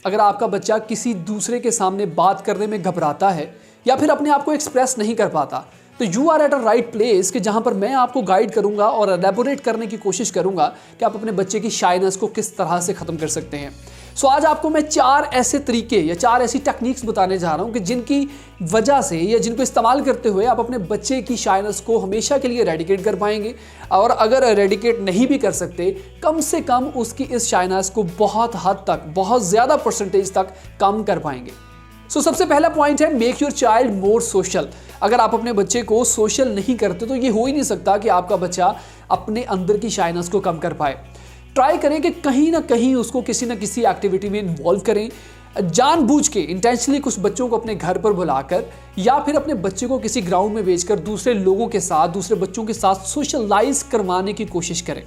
अगर आपका बच्चा किसी दूसरे के सामने बात करने में घबराता है या फिर अपने आप को एक्सप्रेस नहीं कर पाता, तो you are at a right place कि जहां पर मैं आपको गाइड करूंगा और एलैबोरेट करने की कोशिश करूंगा कि आप अपने बच्चे की शाइनेस को किस तरह से खत्म कर सकते हैं। सो आज आपको मैं 4 ऐसे तरीके या 4 ऐसी टेक्निक्स बताने जा रहा हूं कि जिनकी वजह से या जिनको इस्तेमाल करते हुए आप अपने बच्चे की शाइनेस को हमेशा के लिए रेडिकेट कर पाएंगे, और अगर रेडिकेट नहीं भी कर सकते, कम से कम उसकी इस शाइनेस को बहुत हद तक, बहुत ज़्यादा परसेंटेज तक कम कर पाएंगे। सो सबसे पहला पॉइंट है make your child more social. अगर आप अपने बच्चे को सोशल नहीं करते तो ये हो ही नहीं सकता कि आपका बच्चा अपने अंदर की शाइनेस को कम कर पाए। ट्राई करें कि कहीं ना कहीं उसको किसी ना किसी एक्टिविटी में इन्वॉल्व करें, जानबूझ के इंटेंशनली कुछ बच्चों को अपने घर पर बुलाकर या फिर अपने बच्चे को किसी ग्राउंड में भेजकर दूसरे लोगों के साथ, दूसरे बच्चों के साथ सोशलाइज करवाने की कोशिश करें।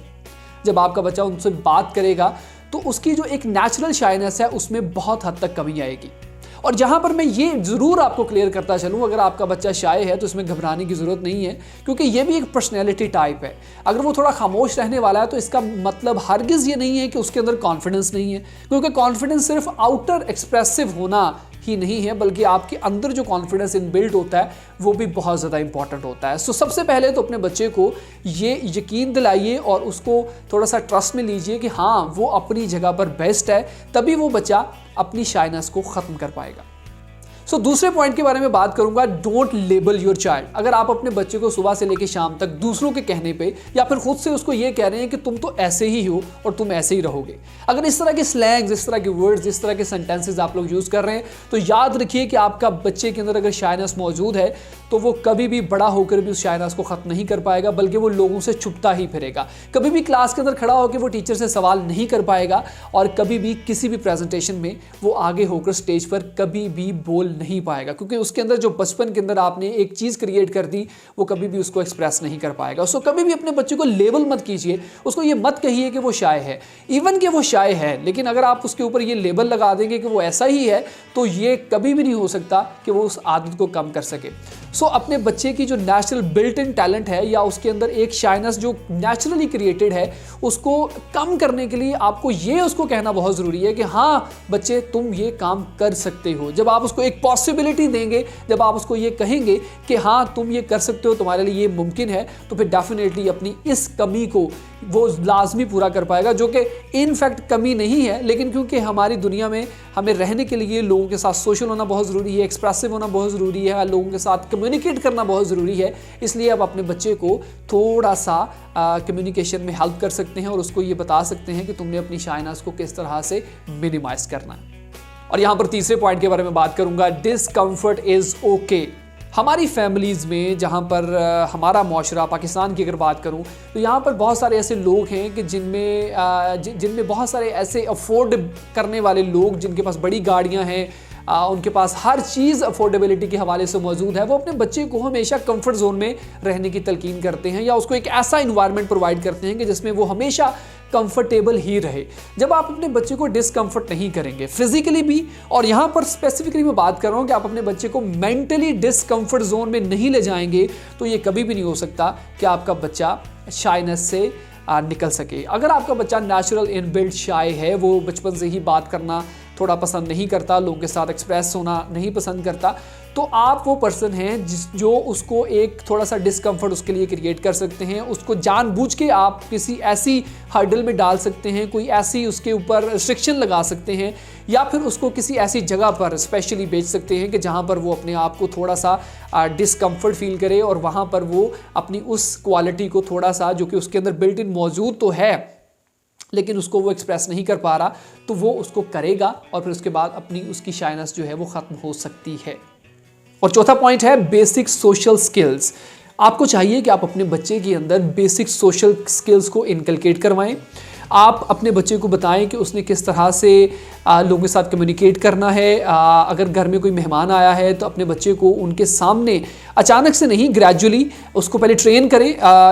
जब आपका बच्चा उनसे बात करेगा तो उसकी जो एक नेचुरल शाइनेस है उसमें बहुत हद तक कमी आएगी। और जहां पर मैं ये जरूर आपको क्लियर करता चलूं, अगर आपका बच्चा शाय है तो इसमें घबराने की जरूरत नहीं है, क्योंकि ये भी एक पर्सनैलिटी टाइप है। अगर वो थोड़ा खामोश रहने वाला है तो इसका मतलब हरगिज ये नहीं है कि उसके अंदर कॉन्फिडेंस नहीं है, क्योंकि कॉन्फिडेंस सिर्फ आउटर एक्सप्रेसिव होना ही नहीं है, बल्कि आपके अंदर जो कॉन्फिडेंस इनबिल्ट होता है वो भी बहुत ज़्यादा इंपॉर्टेंट होता है। सो सबसे पहले तो अपने बच्चे को ये यकीन दिलाइए और उसको थोड़ा सा ट्रस्ट में लीजिए कि हाँ वो अपनी जगह पर बेस्ट है, तभी वो बच्चा अपनी शाइनेस को ख़त्म कर पाएगा। सो दूसरे पॉइंट के बारे में बात करूंगा, डोंट लेबल योर चाइल्ड। अगर आप अपने बच्चे को सुबह से लेकर शाम तक दूसरों के कहने पे या फिर खुद से उसको ये कह रहे हैं कि तुम तो ऐसे ही हो और तुम ऐसे ही रहोगे, अगर इस तरह के स्लैंग्स, इस तरह के वर्ड्स, इस तरह के सेंटेंसेस आप लोग यूज़ कर रहे हैं, तो याद रखिए कि आपका बच्चे के अंदर अगर शाइनेस मौजूद है तो वो कभी भी बड़ा होकर भी उस शाइनेस को ख़त्म नहीं कर पाएगा, बल्कि वो लोगों से छुपता ही फिरेगा। कभी भी क्लास के अंदर खड़ा होकर वो टीचर से सवाल नहीं कर पाएगा और कभी भी किसी भी प्रेजेंटेशन में वो आगे होकर स्टेज पर कभी भी बोल नहीं पाएगा, क्योंकि उसके अंदर जो बचपन के अंदर आपने एक चीज़ क्रिएट कर दी वो कभी भी उसको एक्सप्रेस नहीं कर पाएगा। उसको कभी भी अपने बच्चे को लेबल मत कीजिए, उसको ये मत कहिए कि वो शाय है, इवन कि वो शाय है, लेकिन अगर आप उसके ऊपर ये लेबल लगा देंगे कि वो ऐसा ही है तो ये कभी भी नहीं हो सकता कि वो उस आदत को कम कर सके। सो अपने बच्चे की जो नेचुरल बिल्ट इन टैलेंट है या उसके अंदर एक शाइनेस जो नेचुरली क्रिएटेड है उसको कम करने के लिए आपको ये उसको कहना बहुत ज़रूरी है कि हाँ बच्चे तुम ये काम कर सकते हो। जब आप उसको एक पॉसिबिलिटी देंगे, जब आप उसको ये कहेंगे कि हाँ तुम ये कर सकते हो, तुम्हारे लिए ये मुमकिन है, तो फिर डेफिनेटली अपनी इस कमी को वो लाजमी पूरा कर पाएगा, जो कि इनफैक्ट कमी नहीं है, लेकिन क्योंकि हमारी दुनिया में हमें रहने के लिए लोगों के साथ सोशल होना बहुत ज़रूरी है, एक्सप्रेसिव होना बहुत ज़रूरी है, लोगों के साथ कम्युनिकेट करना बहुत ज़रूरी है, इसलिए आप अपने बच्चे को थोड़ा सा कम्युनिकेशन में हेल्प कर सकते हैं और उसको ये बता सकते हैं कि तुमने अपनी शाइनेस को किस तरह से मिनिमाइज करना है। और यहाँ पर तीसरे पॉइंट के बारे में बात करूँगा, डिसकम्फर्ट इज़ ओके। हमारी फैमिलीज़ में, जहाँ पर हमारा माशरा पाकिस्तान की अगर बात करूँ तो यहाँ पर बहुत सारे ऐसे लोग हैं कि जिनमें बहुत सारे ऐसे अफोर्ड करने वाले लोग, जिनके पास बड़ी गाड़ियाँ हैं, उनके पास हर चीज़ अफोर्डेबिलिटी के हवाले से मौजूद है, वो अपने बच्चे को हमेशा कंफर्ट जोन में रहने की तलकीन करते हैं या उसको एक ऐसा इन्वायरमेंट प्रोवाइड करते हैं कि जिसमें वो हमेशा कंफर्टेबल ही रहे। जब आप अपने बच्चे को डिसकंफर्ट नहीं करेंगे फिजिकली भी, और यहाँ पर स्पेसिफिकली मैं बात कर रहा हूँ कि आप अपने बच्चे को मेंटली डिसकंफर्ट जोन में नहीं ले जाएंगे, तो ये कभी भी नहीं हो सकता कि आपका बच्चा शाइनेस से निकल सके। अगर आपका बच्चा नेचुरल इनबिल्ट शाय है, वो बचपन से ही बात करना थोड़ा पसंद नहीं करता, लोगों के साथ एक्सप्रेस होना नहीं पसंद करता, तो आप वो पर्सन हैं जो उसको एक थोड़ा सा डिस्कम्फर्ट उसके लिए क्रिएट कर सकते हैं। उसको जानबूझ के आप किसी ऐसी हर्डल में डाल सकते हैं, कोई ऐसी उसके ऊपर रिस्ट्रिक्शन लगा सकते हैं, या फिर उसको किसी ऐसी जगह पर स्पेशली भेज सकते हैं कि जहाँ पर वो अपने आप को थोड़ा सा डिस्कम्फर्ट फील करे और वहाँ पर वो अपनी उस क्वालिटी को थोड़ा सा, जो कि उसके अंदर बिल्ट इन मौजूद तो है लेकिन उसको वो एक्सप्रेस नहीं कर पा रहा, तो वो उसको करेगा और फिर उसके बाद अपनी उसकी शाइनेस जो है वो ख़त्म हो सकती है। और चौथा पॉइंट है बेसिक सोशल स्किल्स। आपको चाहिए कि आप अपने बच्चे के अंदर बेसिक सोशल स्किल्स को इनकलकेट करवाएं। आप अपने बच्चे को बताएं कि उसने किस तरह से लोगों के साथ कम्युनिकेट करना है। अगर घर में कोई मेहमान आया है तो अपने बच्चे को उनके सामने अचानक से नहीं, ग्रेजुअली उसको पहले ट्रेन करें।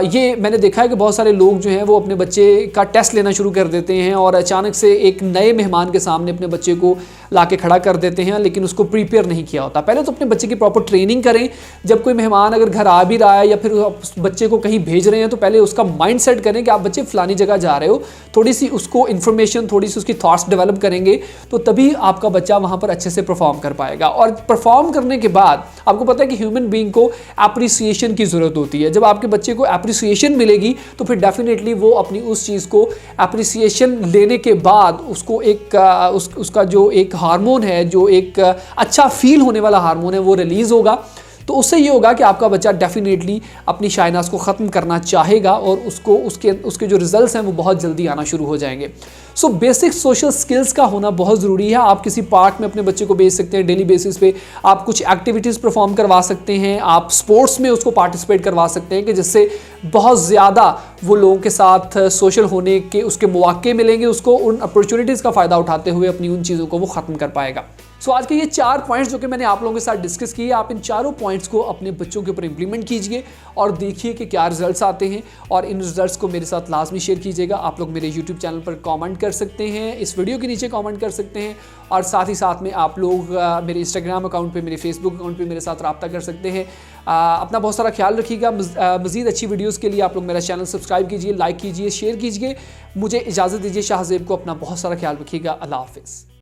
ये मैंने देखा है कि बहुत सारे लोग जो हैं वो अपने बच्चे का टेस्ट लेना शुरू कर देते हैं और अचानक से एक नए मेहमान के सामने अपने बच्चे को ला के खड़ा कर देते हैं, लेकिन उसको प्रिपेयर नहीं किया होता। पहले तो अपने बच्चे की प्रॉपर ट्रेनिंग करें। जब कोई मेहमान अगर घर आ भी रहा है या फिर बच्चे को कहीं भेज रहे हैं तो पहले उसका माइंड सेट करें कि आप बच्चे फलानी जगह जा रहे हो थोड़ी सी उसको इन्फॉर्मेशन, थोड़ी सी उसकी थॉट्स डेवलप करेंगे, तो तभी आपका बच्चा वहाँ पर अच्छे से परफॉर्म कर पाएगा। और परफॉर्म करने के बाद आपको पता है कि ह्यूमन बीइंग को एप्रिसिएशन की ज़रूरत होती है। जब आपके बच्चे को एप्रिसिएशन मिलेगी तो फिर डेफिनेटली वो अपनी उस चीज़ को एप्रिसिएशन लेने के बाद उसको एक उसका जो एक हार्मोन है, जो एक अच्छा फील होने वाला हार्मोन है, वो रिलीज़ होगा। तो उससे ये होगा कि आपका बच्चा डेफिनेटली अपनी शाइनेस को ख़त्म करना चाहेगा और उसको उसके जो रिजल्ट्स हैं वो बहुत जल्दी आना शुरू हो जाएंगे। सो बेसिक सोशल स्किल्स का होना बहुत ज़रूरी है। आप किसी पार्क में अपने बच्चे को भेज सकते हैं, डेली बेसिस पे आप कुछ एक्टिविटीज़ परफॉर्म करवा सकते हैं, आप स्पोर्ट्स में उसको पार्टिसिपेट करवा सकते हैं कि जिससे बहुत ज़्यादा वो लोगों के साथ सोशल होने के उसके मौके मिलेंगे, उसको उन अपॉर्चुनिटीज़ का फ़ायदा उठाते हुए अपनी उन चीज़ों को वो ख़त्म कर पाएगा। सो आज के ये 4 पॉइंट्स जो कि मैंने आप लोगों के साथ डिस्कस किए, आप इन चारों पॉइंट्स को अपने बच्चों के ऊपर इंप्लीमेंट कीजिए और देखिए कि क्या रिजल्ट्स आते हैं, और इन रिजल्ट्स को मेरे साथ लाजमी शेयर कीजिएगा। आप लोग मेरे यूट्यूब चैनल पर कमेंट कर सकते हैं, इस वीडियो के नीचे कमेंट कर सकते हैं, और साथ ही साथ में आप लोग मेरे इंस्टाग्राम अकाउंट पे, मेरे फेसबुक अकाउंट पे मेरे साथ रब्ता कर सकते हैं। अपना बहुत सारा ख्याल रखिएगा। मज़ीद अच्छी वीडियोज़ के लिए आप लोग मेरा चैनल सब्सक्राइब कीजिए, लाइक कीजिए, शेयर कीजिए। मुझे इजाज़त दीजिए। शाहज़ेब को अपना बहुत सारा ख्याल रखिएगा। अल्लाह हाफ़िज़।